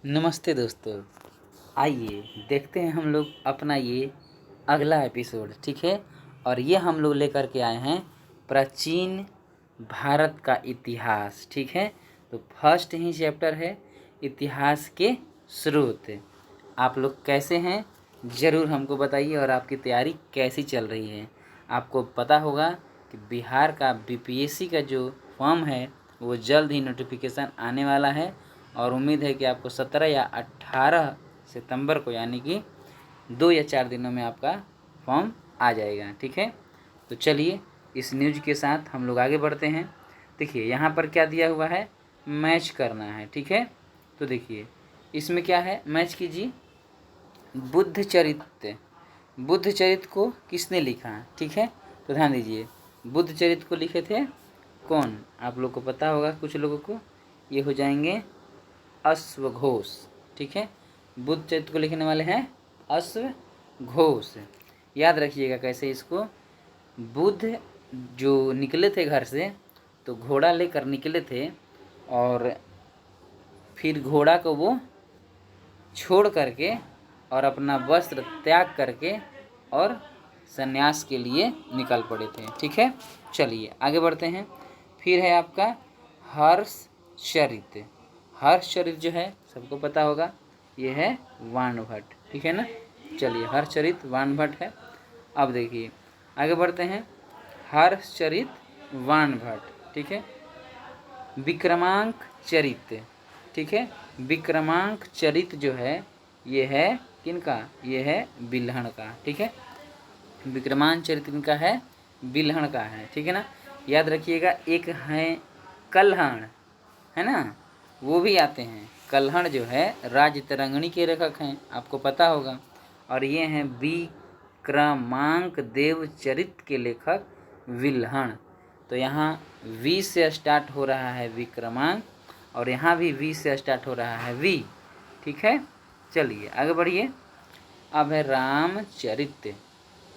नमस्ते दोस्तों। आइए देखते हैं हम लोग अपना ये अगला एपिसोड, ठीक है। और ये हम लोग लेकर के आए हैं प्राचीन भारत का इतिहास, ठीक है। तो फर्स्ट ही चैप्टर है इतिहास के स्रोत। आप लोग कैसे हैं ज़रूर हमको बताइए, और आपकी तैयारी कैसी चल रही है। आपको पता होगा कि बिहार का बीपीएससी का जो फॉर्म है वो जल्द ही नोटिफिकेशन आने वाला है, और उम्मीद है कि आपको 17 या 18 सितंबर को, यानी कि 2 या 4 दिनों में आपका फॉर्म आ जाएगा, ठीक है। तो चलिए इस न्यूज़ के साथ हम लोग आगे बढ़ते हैं। देखिए यहाँ पर क्या दिया हुआ है, मैच करना है, ठीक है। तो देखिए इसमें क्या है, मैच कीजिए। बुद्ध चरित्र, बुद्ध चरित्र को किसने लिखा, ठीक है। तो ध्यान दीजिए, बुद्ध चरित्र को लिखे थे कौन, आप लोग को पता होगा, कुछ लोगों को ये हो जाएंगे अश्वघोष, ठीक है। बुद्ध चरित्र को लिखने वाले हैं अश्वघोष। याद रखिएगा कैसे इसको। बुद्ध जो निकले थे घर से, तो घोड़ा लेकर निकले थे, और फिर घोड़ा को वो छोड़ करके और अपना वस्त्र त्याग करके और संन्यास के लिए निकल पड़े थे, ठीक है। चलिए आगे बढ़ते हैं। फिर है आपका हर्षचरित। हर्षचरित जो है सबको पता होगा, ये है वाणभट्ट, ठीक है ना। चलिए हर्षचरित वाणभट्ट है। अब देखिए आगे बढ़ते हैं। हर्षचरित वाणभट्ट, ठीक है। विक्रमांक चरित, ठीक है। विक्रमांक चरित जो है ये है किनका, ये है बिल्हण का, ठीक है। विक्रमांक चरित किनका है, बिल्हण का है, ठीक है ना। याद रखिएगा, एक है कल्हण, है ना, वो भी आते हैं। कल्हण जो है राजतरंगिणी के लेखक हैं, आपको पता होगा। और ये हैं विक्रमांक देव चरित के लेखक बिल्हण। तो यहाँ वी से स्टार्ट हो रहा है विक्रमांक, और यहाँ भी वी से स्टार्ट हो रहा है वी, ठीक है। चलिए आगे बढ़िए। अब है रामचरित।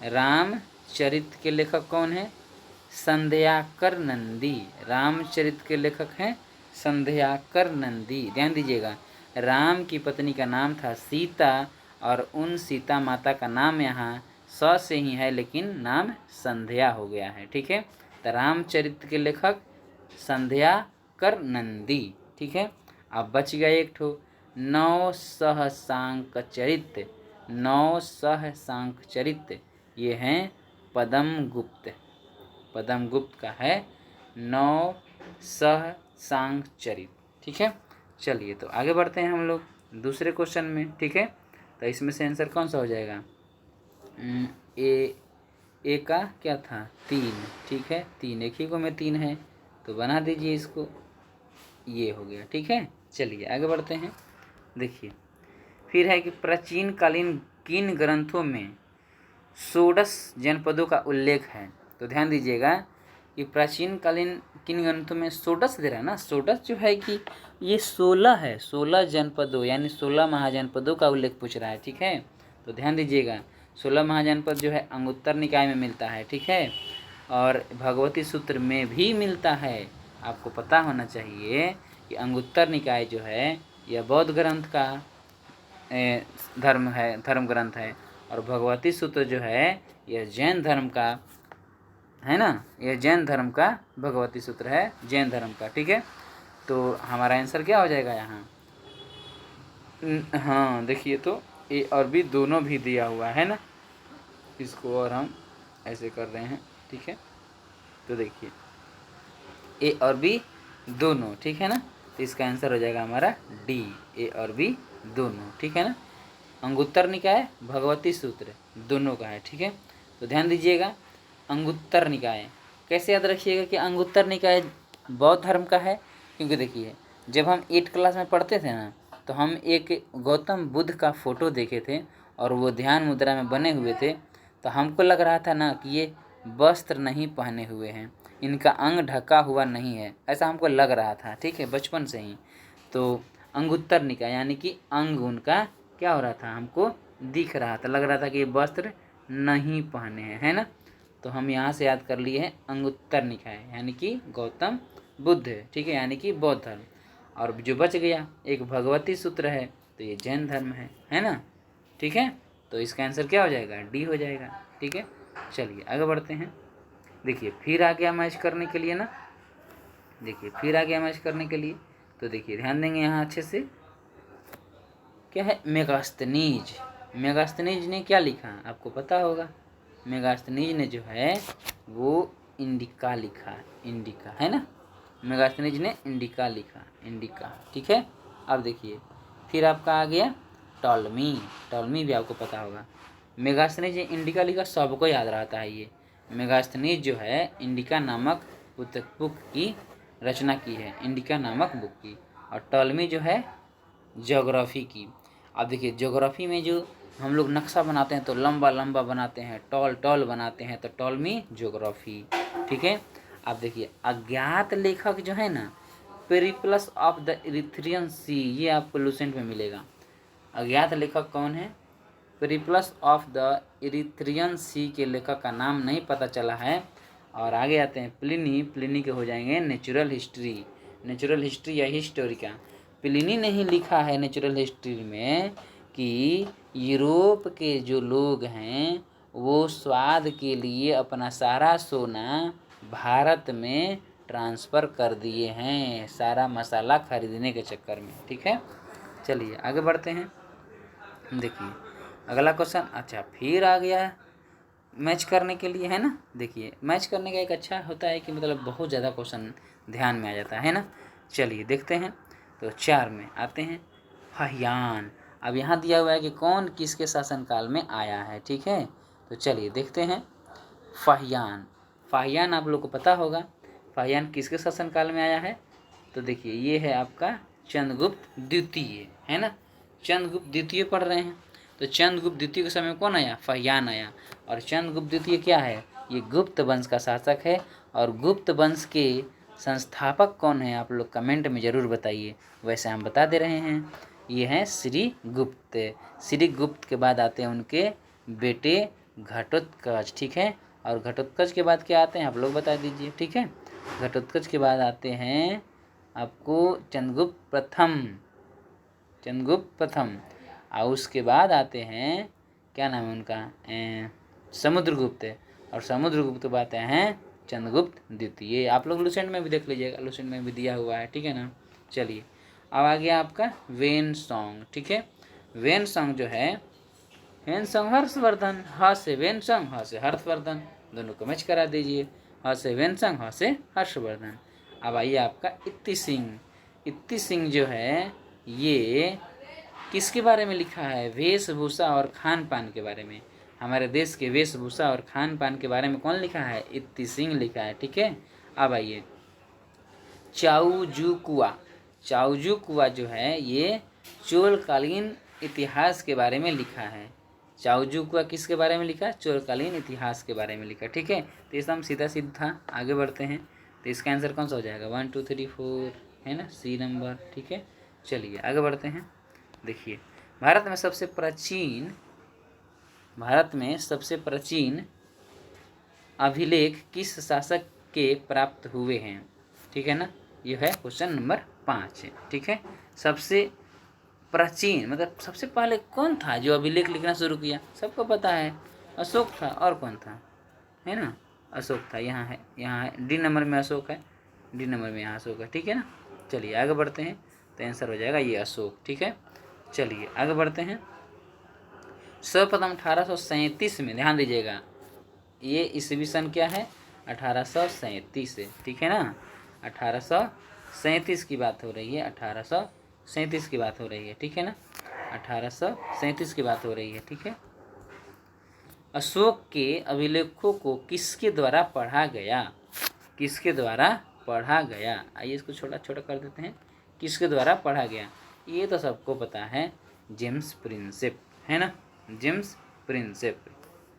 रामचरित के लेखक कौन है, संध्याकर नंदी। रामचरित के लेखक हैं संध्याकर नंदी। ध्यान दीजिएगा, राम की पत्नी का नाम था सीता, और उन सीता माता का नाम यहाँ स से ही है, लेकिन नाम संध्या हो गया है, ठीक है। तो रामचरित के लेखक संध्याकर नंदी, ठीक है। अब बच गया एक ठो नौ सहसांक चरित। नौ सहसांक चरित ये हैं पद्म गुप्त। पद्म गुप्त का है नौ सहसांक चरित, ठीक है। चलिए तो आगे बढ़ते हैं हम लोग दूसरे क्वेश्चन में, ठीक है। तो इसमें से आंसर कौन सा हो जाएगा, ए का क्या था, 3, ठीक है। 3 एक ही को में 3 है, तो बना दीजिए इसको, ये हो गया, ठीक है। चलिए आगे बढ़ते हैं। देखिए फिर है कि प्राचीन कालीन किन ग्रंथों में षोडश जनपदों का उल्लेख है। तो ध्यान दीजिएगा कि प्राचीन कालीन किन ग्रंथों में षोडश दे रहा है ना। षोडश जो है कि ये 16 है, 16 जनपदों यानी 16 महाजनपदों का उल्लेख पूछ रहा है, ठीक है। तो ध्यान दीजिएगा, 16 महाजनपद जो है अंगुत्तर निकाय में मिलता है, ठीक है, और भगवती सूत्र में भी मिलता है। आपको पता होना चाहिए कि अंगुत्तर निकाय जो है यह बौद्ध ग्रंथ का धर्म ग्रंथ है, और भगवती सूत्र जो है यह जैन धर्म का है ना, यह जैन धर्म का भगवती सूत्र है, जैन धर्म का, ठीक है। तो हमारा आंसर क्या हो जाएगा यहाँ, हाँ देखिए, तो ए और बी दोनों भी दिया हुआ है ना, इसको और हम ऐसे कर रहे हैं, ठीक है। तो देखिए ए और बी दोनों, ठीक है ना। तो इसका आंसर हो जाएगा हमारा डी, ए और बी दोनों, ठीक है ना। अंगुत्तर निकाय भगवती सूत्र दोनों का है, ठीक है। तो ध्यान दीजिएगा, अंगुत्तर निकाय कैसे याद रखिएगा कि अंगुत्तर निकाय बौद्ध धर्म का है, क्योंकि देखिए जब हम 8 क्लास में पढ़ते थे ना, तो हम एक गौतम बुद्ध का फ़ोटो देखे थे, और वो ध्यान मुद्रा में बने हुए थे। तो हमको लग रहा था ना कि ये वस्त्र नहीं पहने हुए हैं, इनका अंग ढका हुआ नहीं है, ऐसा हमको लग रहा था, ठीक है, बचपन से ही। तो अंगुत्तर निकाय यानी कि अंग उनका क्या हो रहा था, हमको दिख रहा था, लग रहा था कि ये वस्त्र नहीं पहने हैं, है ना। तो हम यहाँ से याद कर लिए हैं अंगुत्तर निकाय यानी कि गौतम बुद्ध, ठीक है, यानी कि बौद्ध धर्म। और जो बच गया एक भगवती सूत्र है, तो ये जैन धर्म है ना। ठीक है, तो इसका आंसर क्या हो जाएगा, डी हो जाएगा। ठीक है, चलिए आगे बढ़ते हैं। देखिए फिर आ गया मैच करने के लिए ना, देखिए फिर आ गया मैच करने के लिए, तो देखिए ध्यान देंगे यहाँ अच्छे से, क्या है, मेगास्थनीज। मेगास्थनीज ने क्या लिखा आपको पता होगा। मेगास्थनीज ने जो है वो इंडिका लिखा, इंडिका है ना। मेगास्थनीज ने इंडिका लिखा, इंडिका। ठीक है, अब देखिए फिर आपका आ गया टॉलमी। टॉलमी भी आपको पता होगा। मेगास्थनीज ने इंडिका लिखा, सबको याद रहता है ये। मेगास्थनीज जो है इंडिका नामक बुक की रचना की है, इंडिका नामक बुक की। और टॉलमी जो है ज्योग्राफी की। अब देखिए ज्योग्राफी में जो हम लोग नक्शा बनाते हैं तो लंबा लंबा बनाते हैं, टॉल टॉल बनाते हैं, तो टॉलमी ज्योग्राफी। ठीक है, अब देखिए अज्ञात लेखक जो है ना, पेरिप्लस ऑफ द इरिथ्रियन सी, ये आपको लूसेंट में मिलेगा। अज्ञात लेखक कौन है, पेरिप्लस ऑफ द इरिथ्रियन सी के लेखक का नाम नहीं पता चला है। और आगे आते हैं प्लिनी। प्लिनी के हो जाएंगे नेचुरल हिस्ट्री, नेचुरल हिस्ट्री या हिस्टोरी का। प्लिनी ने ही लिखा है नेचुरल हिस्ट्री में कि यूरोप के जो लोग हैं वो स्वाद के लिए अपना सारा सोना भारत में ट्रांसफ़र कर दिए हैं, सारा मसाला खरीदने के चक्कर में। ठीक है, चलिए आगे बढ़ते हैं। देखिए अगला क्वेश्चन, अच्छा फिर आ गया मैच करने के लिए, है ना। देखिए मैच करने का एक अच्छा होता है कि मतलब बहुत ज़्यादा क्वेश्चन ध्यान में आ जाता है ना। चलिए देखते हैं, तो 4 में आते हैं फाहियान। अब यहाँ दिया हुआ है कि कौन किसके शासनकाल में आया है। ठीक है, तो चलिए देखते हैं फाहियान। फाहियान आप लोग को पता होगा, फाहियान किसके शासनकाल में आया है। तो देखिए ये है आपका चंद्रगुप्त द्वितीय, है ना। चंद्रगुप्त द्वितीय पढ़ रहे हैं, तो चंद्रगुप्त द्वितीय के समय में कौन आया, फाहियान आया। और चंद्रगुप्त द्वितीय क्या है, ये गुप्त वंश का शासक है। और गुप्त वंश के संस्थापक कौन है आप लोग कमेंट में ज़रूर बताइए, वैसे हम बता दे रहे हैं, ये हैं श्री गुप्त। श्री गुप्त के बाद आते हैं उनके बेटे घटोत्कच। ठीक है, और घटोत्कच के बाद क्या आते हैं आप लोग बता दीजिए। ठीक है, घटोत्कच के बाद आते हैं आपको चंद्रगुप्त प्रथम, चंद्रगुप्त प्रथम। और उसके बाद आते हैं क्या नाम है उनका, समुद्रगुप्त। और समुद्रगुप्त के बाद आते हैं चंद्रगुप्त द्वितीय। आप लोग लूसेंट में भी देख लीजिएगा, लूसेंट में भी दिया हुआ है। ठीक है ना, चलिए अब आ गया आपका वेनसोंग। ठीक है, वेनसोंग जो है, वेनसोंग हर्षवर्धन, ह से वेनसोंग, ह से हर्षवर्धन, दोनों को मैच करा दीजिए। ह से वेनसोंग, ह से हर्षवर्धन। अब आइए आपका इत्ती सिंह। इत्ती सिंह जो है ये किसके बारे में लिखा है, वेशभूषा और खान पान के बारे में। हमारे देश के वेशभूषा और खान पान के बारे में कौन लिखा है, इत्ती सिंह लिखा है। ठीक है, अब आइए चाउजुकुआ। चाउजुकुआ जो है ये चोलकालीन इतिहास के बारे में लिखा है। चाउजुकुआ किसके बारे में लिखा, चोलकालीन इतिहास के बारे में लिखा। ठीक है, तो एकदम सीधा सीधा आगे बढ़ते हैं। तो इसका आंसर कौन सा हो जाएगा, 1 2 3 4 है ना, सी नंबर। ठीक है, चलिए आगे बढ़ते हैं। देखिए भारत में सबसे प्राचीन अभिलेख किस शासक के प्राप्त हुए हैं। ठीक है ना, यह है क्वेश्चन नंबर 5। ठीक है, सबसे प्राचीन मतलब सबसे पहले कौन था जो अभिलेख लिखना शुरू किया, सबको पता है अशोक था। और कौन था, है ना, अशोक था। यहाँ है डी नंबर में अशोक है, डी नंबर में यहाँ अशोक है। ठीक है ना, चलिए आगे बढ़ते हैं। तो आंसर हो जाएगा ये अशोक। ठीक है, चलिए आगे बढ़ते हैं। सर्वप्रथम 1837 में, ध्यान दीजिएगा ये ईस्वी सन क्या है, 1837 है। ठीक है ना, 1837 की बात हो रही है, 1837 की बात हो रही है। ठीक है ना, 1837 की बात हो रही है। ठीक है, अशोक के अभिलेखों को किसके द्वारा पढ़ा गया, किसके द्वारा पढ़ा गया। आइए इसको छोटा छोटा कर देते हैं, किसके द्वारा पढ़ा गया। ये तो सबको पता है, जेम्स प्रिंसेप, है ना, जेम्स प्रिंसेप।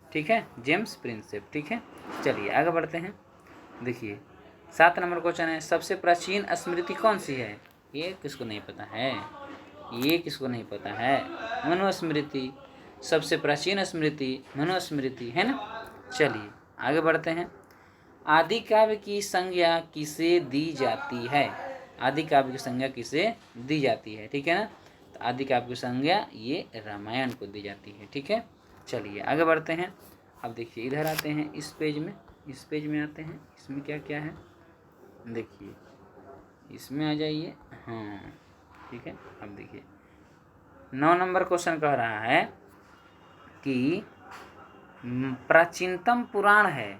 ठीक है, जेम्स प्रिंसेप। ठीक है, चलिए आगे बढ़ते हैं। देखिए 7 नंबर क्वेश्चन है, सबसे प्राचीन स्मृति कौन सी है। ये किसको नहीं पता है, ये किसको नहीं पता है, मनुस्मृति। सबसे प्राचीन स्मृति मनुस्मृति, है ना। चलिए आगे बढ़ते हैं। आदि काव्य की संज्ञा किसे दी जाती है। आदि काव्य की संज्ञा किसे दी जाती है, ठीक है ना। तो आदि काव्य की संज्ञा ये रामायण को दी जाती है, ठीक है। चलिए आगे बढ़ते हैं। अब देखिए इधर आते हैं इस पेज में आते हैं। इसमें क्या क्या है देखिए, इसमें आ जाइए। हाँ ठीक है। अब देखिए 9 नंबर क्वेश्चन कह रहा है कि प्राचीनतम पुराण है।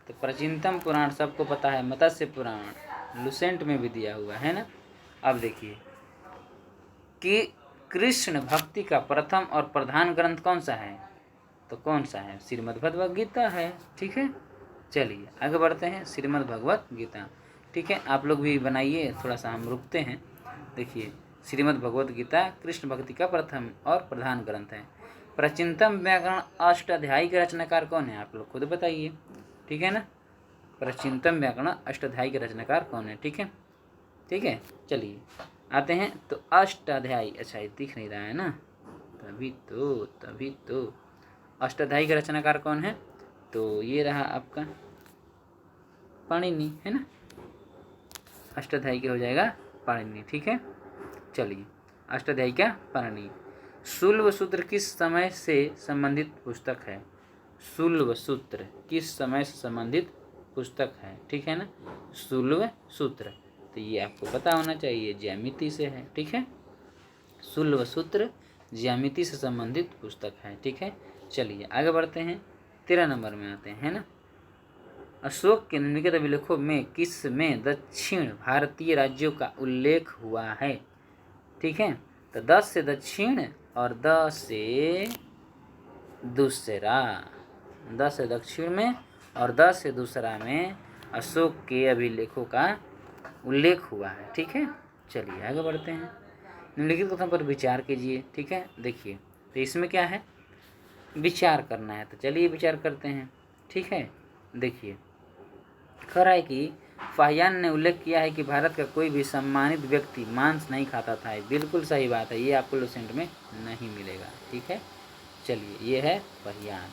तो प्राचीनतम पुराण सबको पता है, मत्स्य पुराण, लुसेंट में भी दिया हुआ है ना। अब देखिए कि कृष्ण भक्ति का प्रथम और प्रधान ग्रंथ कौन सा है, तो कौन सा है, श्रीमद् भगवत गीता है, ठीक है। चलिए आगे बढ़ते हैं, श्रीमद् भगवत गीता, ठीक है। आप लोग भी बनाइए, थोड़ा सा हम रुकते हैं। देखिए श्रीमद् भगवत गीता कृष्ण भक्ति का प्रथम और प्रधान ग्रंथ है। प्राचीनतम व्याकरण अष्टाध्यायी के रचनाकार कौन है, आप लोग खुद बताइए, ठीक है ना। प्राचीनतम व्याकरण अष्टाध्यायी के रचनाकार कौन है, ठीक है, ठीक है। चलिए आते हैं। तो अष्टाध्यायी, अच्छा ये दिख नहीं रहा है ना, तभी तो अष्टाध्यायी का रचनाकार कौन है, तो ये रहा आपका पाणिनि, है ना। अष्टाध्यायी के हो जाएगा पाणिनि, ठीक है। चलिए अष्टाध्यायी क्या, पाणिनि। शूल्व सूत्र किस समय से संबंधित पुस्तक है, शूल्व सूत्र किस समय से संबंधित पुस्तक है, ठीक है ना। शूल्व सूत्र, तो ये आपको पता होना चाहिए, ज्यामिति से है, ठीक है। शूल्व सूत्र ज्यामिति से संबंधित पुस्तक है, ठीक है। चलिए आगे बढ़ते हैं, 13 नंबर में आते हैं, है ना। अशोक के निम्नलिखित अभिलेखों में किस में दक्षिण भारतीय राज्यों का उल्लेख हुआ है, ठीक है। तो 10 से दक्षिण और 10 से दूसरा, 10 से दक्षिण में और 10 से दूसरा में अशोक के अभिलेखों का उल्लेख हुआ है, ठीक है। चलिए आगे बढ़ते हैं। निम्नलिखित कथन पर विचार कीजिए, ठीक है। देखिए तो इसमें क्या है, विचार करना है, तो चलिए विचार करते हैं, ठीक है। देखिए कह रहा है कि फाहियान ने उल्लेख किया है कि भारत का कोई भी सम्मानित व्यक्ति मांस नहीं खाता था। बिल्कुल सही बात है, ये आपको लुसेंट में नहीं मिलेगा, ठीक है। चलिए ये है फाहियान,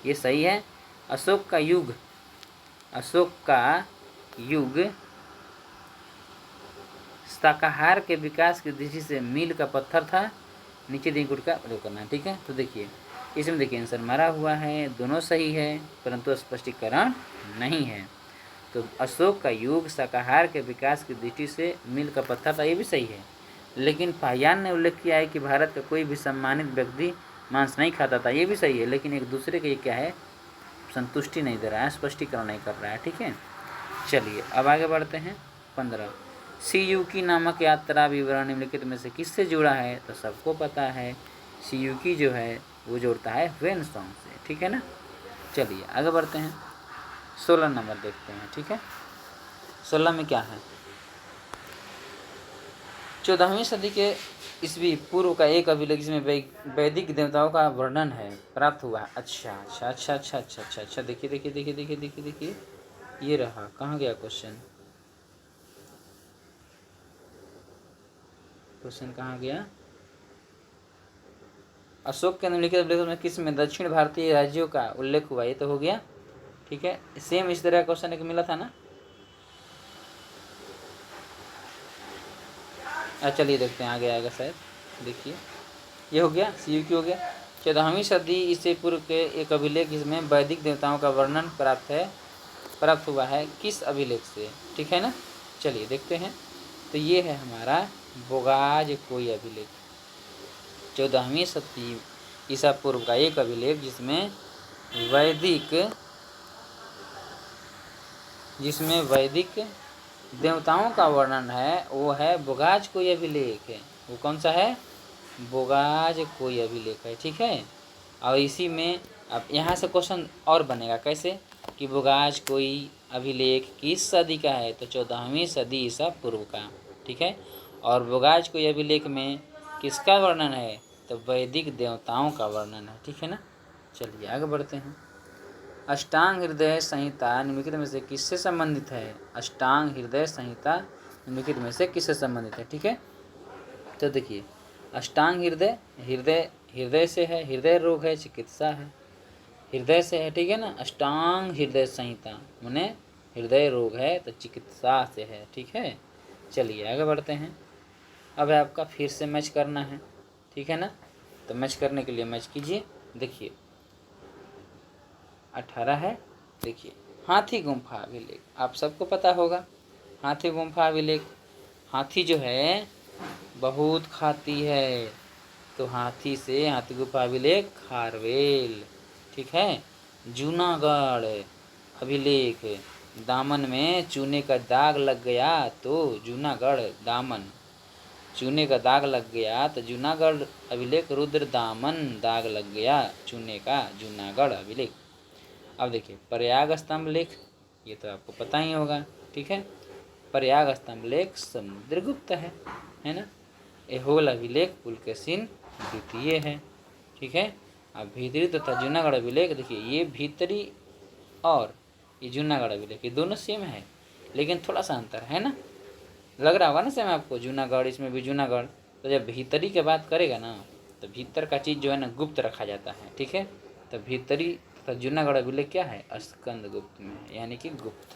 ये सही है। अशोक का युग, अशोक का युग शाकाहार के विकास की दृष्टि से मील का पत्थर था। नीचे दी गुट का प्रयोग करना है, ठीक है। तो देखिए इसमें देखिए आंसर मारा हुआ है, दोनों सही है, परंतु स्पष्टीकरण नहीं है। तो अशोक का युग शाकाहार के विकास की दृष्टि से मील का पत्थर था, ये भी सही है। लेकिन फाहियान ने उल्लेख किया है कि भारत का कोई भी सम्मानित व्यक्ति मांस नहीं खाता था, ये भी सही है। लेकिन एक दूसरे के ये क्या है, संतुष्टि नहीं दे रहा है, स्पष्टीकरण नहीं कर रहा है, ठीक है। चलिए अब आगे बढ़ते हैं। 15 सीयूकी नामक यात्रा विवरण निम्नलिखित में से किससे जुड़ा है, तो सबको पता है सीयूकी जो है वो जोड़ता है वेनसोंग से, ठीक है ना। चलिए आगे बढ़ते हैं, 16 नंबर देखते हैं, ठीक है। 16 में क्या है, 14वीं सदी के ईस्वी पूर्व का एक अभिलेख जिसमें वैदिक देवताओं का वर्णन है प्राप्त हुआ है। अच्छा, देखिए ये रहा, कहाँ गया क्वेश्चन कहाँ गया। अशोक के निम्नलिखित अभिलेखों में किस में दक्षिण भारतीय राज्यों का उल्लेख हुआ, ये तो हो गया, ठीक है। सेम इस तरह का क्वेश्चन एक मिला था ना। चलिए देखते हैं, आगे आएगा शायद। देखिए ये हो गया, सीयूकी हो गया। 14वीं सदी ईसा पूर्व के एक अभिलेख जिसमें वैदिक देवताओं का वर्णन प्राप्त हुआ है, किस अभिलेख से, ठीक है ना। चलिए देखते हैं। तो ये है हमारा बोगाज कोई अभिलेख, 14वीं सदी ईसा पूर्व का एक अभिलेख जिसमें वैदिक देवताओं का वर्णन है, वो है बोगाज कोई अभिलेख है। वो कौन सा है, बोगाज कोई अभिलेख है, ठीक है। और इसी में अब यहाँ से क्वेश्चन और बनेगा, कैसे कि बोगाज कोई अभिलेख किस सदी का है, तो 14वीं सदी ईसा पूर्व का, ठीक है। और बोगाज कोई अभिलेख में किसका वर्णन है, तो वैदिक देवताओं का वर्णन है, ठीक है ना। चलिए आगे बढ़ते हैं। अष्टांग हृदय संहिता निम्नलिखित में से किससे संबंधित है, अष्टांग हृदय संहिता निम्नलिखित में से किससे संबंधित है, ठीक है। तो देखिए अष्टांग हृदय से है, हृदय रोग है, चिकित्सा है, हृदय से है, ठीक है ना। अष्टांग हृदय संहिता माने हृदय रोग है तो चिकित्सा से है, ठीक है। चलिए आगे बढ़ते हैं। अब आपका फिर से मैच करना है, ठीक है ना। तो मैच करने के लिए मैच कीजिए। देखिए 18 है। देखिए हाथी गुम्फा अभिलेख, आप सबको पता होगा हाथी गुम्फा अभिलेख। हाथी जो है बहुत खाती है, तो हाथी से हाथी गुफा अभिलेख खारवेल, ठीक है। जूनागढ़ अभिलेख, दामन में चूने का दाग लग गया तो जूनागढ़ दामन, चूने का दाग लग गया तो जूनागढ़ अभिलेख, रुद्र दामन दाग लग गया चूने का, जूनागढ़ अभिलेख। अब देखिए प्रयाग स्तंभ लेख, ये तो आपको पता ही होगा, ठीक है। प्रयाग स्तंभ लेख समुद्रगुप्त है ना। एहोल अभिलेख पुलकेशिन द्वितीय है, ठीक है। अब भीतरी तथा जूनागढ़ अभिलेख, देखिए ये भीतरी और ये जूनागढ़ अभिलेख ये दोनों सेम है, लेकिन थोड़ा सा अंतर है ना। लग रहा होगा ना सेम आपको, जूनागढ़ इसमें भी जूनागढ़। तो जब भीतरी की बात करेगा ना, तो भीतर का चीज़ जो है ना गुप्त रखा जाता है, ठीक है। तो भीतरी तथा जूनागढ़ अभिलेख क्या है, स्कंद गुप्त में, यानी कि गुप्त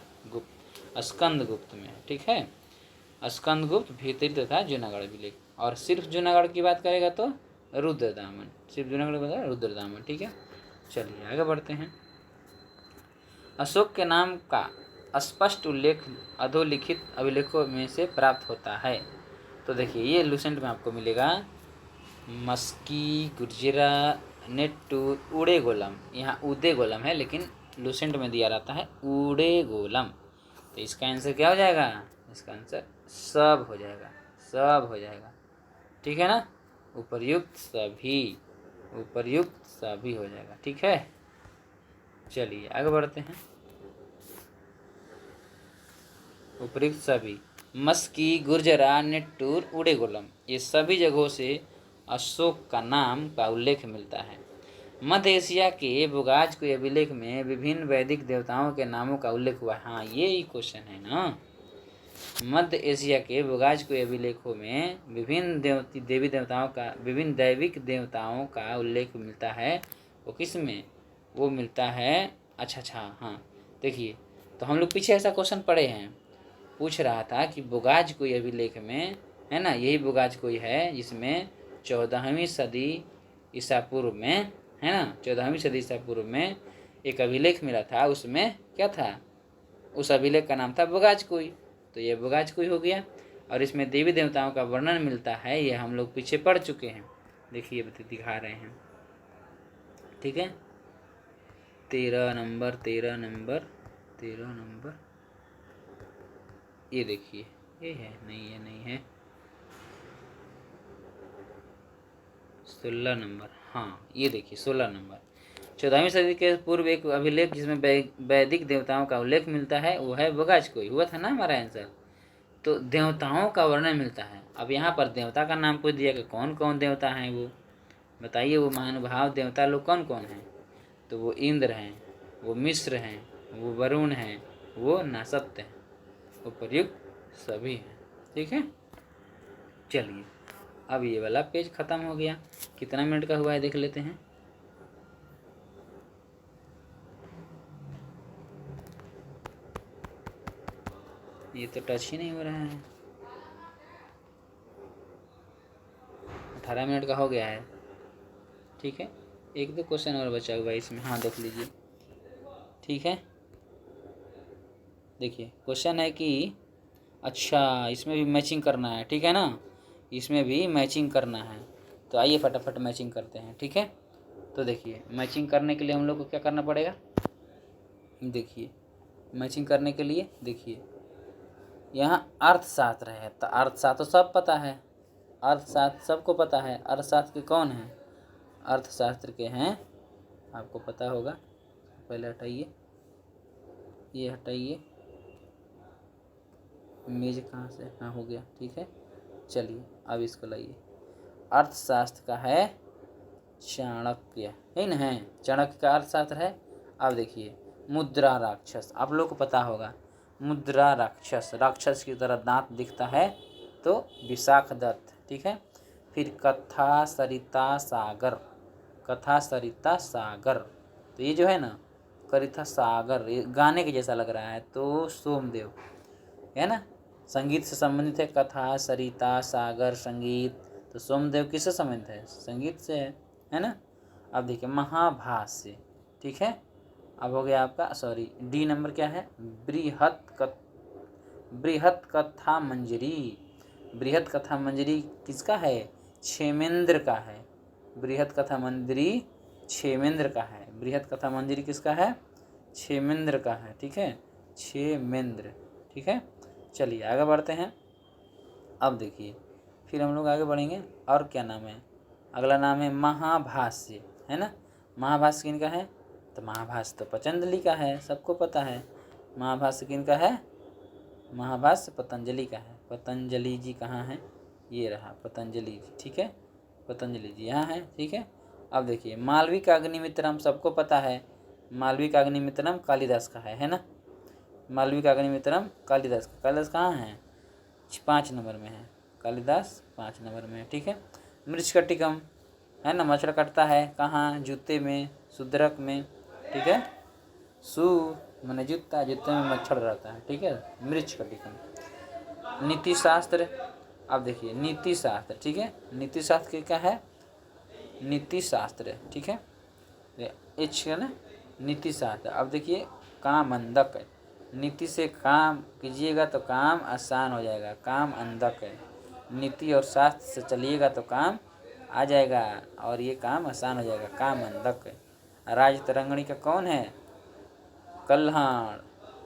स्कंद गुप्त में, ठीक है। स्कंद गुप्त, भीतरी तथा जूनागढ़ अभिलेख। और सिर्फ जूनागढ़ की बात करेगा तो रुद्रदामन, सिर्फ जूनागढ़ की बात रुद्रदामन, ठीक है। चलिए आगे बढ़ते हैं। अशोक के नाम का स्पष्ट उल्लेख अधोलिखित अभिलेखों में से प्राप्त होता है। तो देखिए ये लूसेंट में आपको मिलेगा, मस्की, गुर्जरा, नेट्टूर, उड़े गोलम। यहाँ उदे गोलम है, लेकिन लूसेंट में दिया रहता है उड़े गोलम। तो इसका आंसर क्या हो जाएगा, इसका आंसर सब हो जाएगा, सब हो जाएगा, ठीक है ना। उपर्युक्त सभी, उपर्युक्त सभी हो जाएगा, ठीक है। चलिए आगे बढ़ते हैं। उपर्युक्त सभी, मस्की, गुर्जरा, नेट्टूर, उड़े गोलम, ये सभी जगहों से अशोक का नाम का उल्लेख मिलता है। मध्य एशिया के बुगाजकुई अभिलेख में विभिन्न वैदिक देवताओं के नामों का उल्लेख हुआ है। हाँ ये ही क्वेश्चन है ना। मध्य एशिया के बुगाजकुई अभिलेखों में विभिन्न देवी देवताओं का, विभिन्न दैविक देवताओं का उल्लेख मिलता है। वो किस में, वो मिलता है, अच्छा हाँ देखिए, तो हम लोग पीछे ऐसा क्वेश्चन पढ़े हैं, पूछ रहा था कि बुगाजकुई अभिलेख में, है ना, यही बुगाजकुई है जिसमें 14वीं सदी ईसा पूर्व में, है ना, 14वीं सदी ईसा पूर्व में एक अभिलेख मिला था। उसमें क्या था, उस अभिलेख का नाम था बुगाजकुई। तो ये बुगाजकुई हो गया। और इसमें देवी देवताओं का वर्णन मिलता है, ये हम लोग पीछे पढ़ चुके हैं। देखिए दिखा रहे हैं, ठीक है। 13 नंबर, 13 नंबर, 13 नंबर, ये देखिए, ये है नहीं, ये नहीं है, 16 नंबर, हाँ ये देखिए 16 नंबर। 14वीं सदी के पूर्व एक अभिलेख जिसमें वैदिक देवताओं का उल्लेख मिलता है, वो है बुगाजकुई। हुआ था ना हमारा आंसर। तो देवताओं का वर्णन मिलता है। अब यहाँ पर देवता का नाम पूछ दिया कि कौन कौन देवता हैं, वो बताइए, वो महानुभाव देवता लोग कौन कौन हैं। तो वो इंद्र हैं, वो मिश्र हैं, वो वरुण हैं, वो नासप्त हैं, उपर्युक्त सभी हैं, ठीक है। चलिए अब ये वाला पेज खत्म हो गया। कितना मिनट का हुआ है देख लेते हैं। ये तो टच ही नहीं हो रहा है। 18 मिनट का हो गया है, ठीक है। एक दो क्वेश्चन और बचा हुआ है इसमें, हाँ देख लीजिए, ठीक है। देखिए क्वेश्चन है कि अच्छा इसमें भी मैचिंग करना है, ठीक है ना, इसमें भी मैचिंग करना है। तो आइए फटाफट मैचिंग करते हैं, ठीक है। तो देखिए मैचिंग करने के लिए हम लोग को क्या करना पड़ेगा, देखिए मैचिंग करने के लिए, देखिए यहाँ अर्थशास्त्र है, तो अर्थशास्त्र तो सब पता है, अर्थशास्त्र सबको पता है। अर्थशास्त्र के कौन है, अर्थशास्त्र के हैं, आपको पता होगा। पहले हटाइए, ये हटाइए, मेज कहाँ से, हाँ हो गया, ठीक है। चलिए अब इसको लाइए। अर्थशास्त्र का है चाणक्य, है ना, है चाणक्य का अर्थशास्त्र है। अब देखिए मुद्रा राक्षस, आप लोग को पता होगा, मुद्रा राक्षस, राक्षस की तरह दांत दिखता है, तो विशाख दत्त, ठीक है। फिर कथा सरिता सागर, कथा सरिता सागर, तो ये जो है ना करिथा सागर, ये गाने के जैसा लग रहा है, तो सोमदेव, है ना, संगीत से संबंधित है, कथा, सरिता, सागर, संगीत। तो सोमदेव किससे संबंधित है? संगीत से है ना। अब देखिए महाभाष्य, ठीक है। अब हो गया आपका, सॉरी डी नंबर क्या है? बृहत कथा मंजरी। बृहत कथा मंजरी किसका है? क्षेमेंद्र का है। बृहत कथा मंजरी क्षेमेंद्र का है। बृहत कथा मंजरी किसका है? क्षेमेंद्र का है, ठीक है, क्षेमेंद्र, ठीक है। चलिए आगे बढ़ते हैं। अब देखिए फिर हम लोग आगे बढ़ेंगे। और क्या नाम है? अगला नाम है महाभाष्य, है ना। महाभाष्य किनका है? तो महाभाष्य तो पतंजलि का है, सबको पता है। महाभाष्य किनका है? महाभाष्य पतंजलि का है। पतंजलि जी कहाँ हैं? ये रहा पतंजलि जी, ठीक है। पतंजलि जी यहाँ है, ठीक है। अब देखिए मालविक अग्निमित्रम सबको पता है। मालविक अग्निमित्रम कालिदास का है ना। मालविक अग्निमित्रम कालिदास का। कालिदास कहाँ है? 5 नंबर में है। कालिदास 5 नंबर में है, ठीक है। मृच्छकटिकम है ना, मच्छर कटता है कहाँ? जूते में, सुद्रक में, ठीक है। सु मैंने जूता, जूते में मच्छर रहता है, ठीक है। मृच्छकटिकम। नीति शास्त्र, अब देखिए नीति शास्त्र, ठीक है। नीति शास्त्र क्या है? नीति शास्त्र, ठीक है। एच है ना, नीति शास्त्र। अब देखिए काम अंधक है। नीति से काम कीजिएगा तो काम आसान हो जाएगा, काम अंधक है। नीति और शास्त्र से चलिएगा तो काम आ जाएगा और ये काम आसान हो जाएगा, काम अंधक है। राज तरंगणी का कौन है? कल्हाण।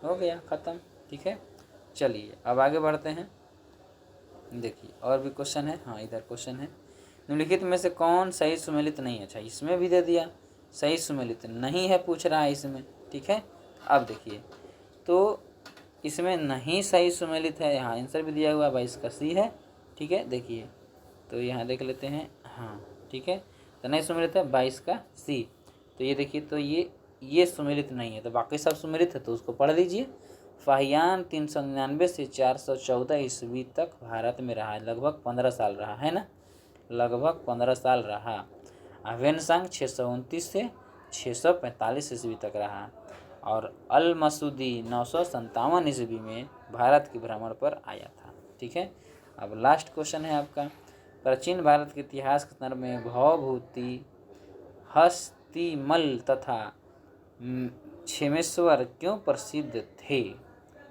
हो गया खत्म, ठीक है। चलिए अब आगे बढ़ते हैं। देखिए और भी क्वेश्चन है। हाँ इधर क्वेश्चन है, निम्नलिखित में से कौन सही सुमेलित नहीं है? अच्छा इसमें भी दे दिया सही सुमेलित नहीं है, पूछ रहा है इसमें, ठीक है। अब देखिए तो इसमें नहीं सही सुमेलित है, यहाँ आंसर भी दिया हुआ है 22 का सी है, ठीक है। देखिए तो यहाँ देख लेते हैं, हाँ ठीक है। तो नहीं सुमेलित है 22 का सी। तो ये देखिए तो ये सुमेलित नहीं है, तो बाकी सब सुमेलित है, तो उसको पढ़ लीजिए। फाहियान 399 से 414 ईस्वी तक भारत में रहा, लगभग 15 साल रहा, है ना, लगभग 15 साल रहा। अवेनसांग 629 से 645 ईस्वी तक रहा और अल मसूदी 957 ईस्वी में भारत के भ्रमण पर आया था, ठीक है। अब लास्ट क्वेश्चन है आपका, प्राचीन भारत के इतिहास के संदर्भ में भवभूति, हस्तिमल तथा क्षेमेश्वर क्यों प्रसिद्ध थे?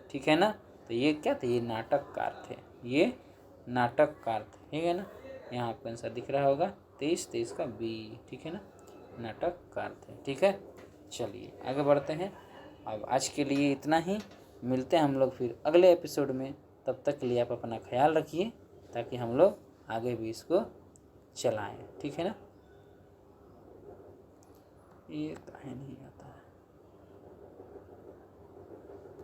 ठीक है ना। तो ये क्या थे? ये नाटककार थे, ये नाटककार थे, ठीक है ना। यहाँ आपको आंसर दिख रहा होगा 23 का बी, ठीक है ना, नाटककार थे, ठीक है। चलिए आगे बढ़ते हैं। अब आज के लिए इतना ही, मिलते हैं हम लोग फिर अगले एपिसोड में। तब तक के लिए आप अपना ख्याल रखिए ताकि हम लोग आगे भी इसको चलाएं, ठीक है ना। ये काहे नहीं आता है?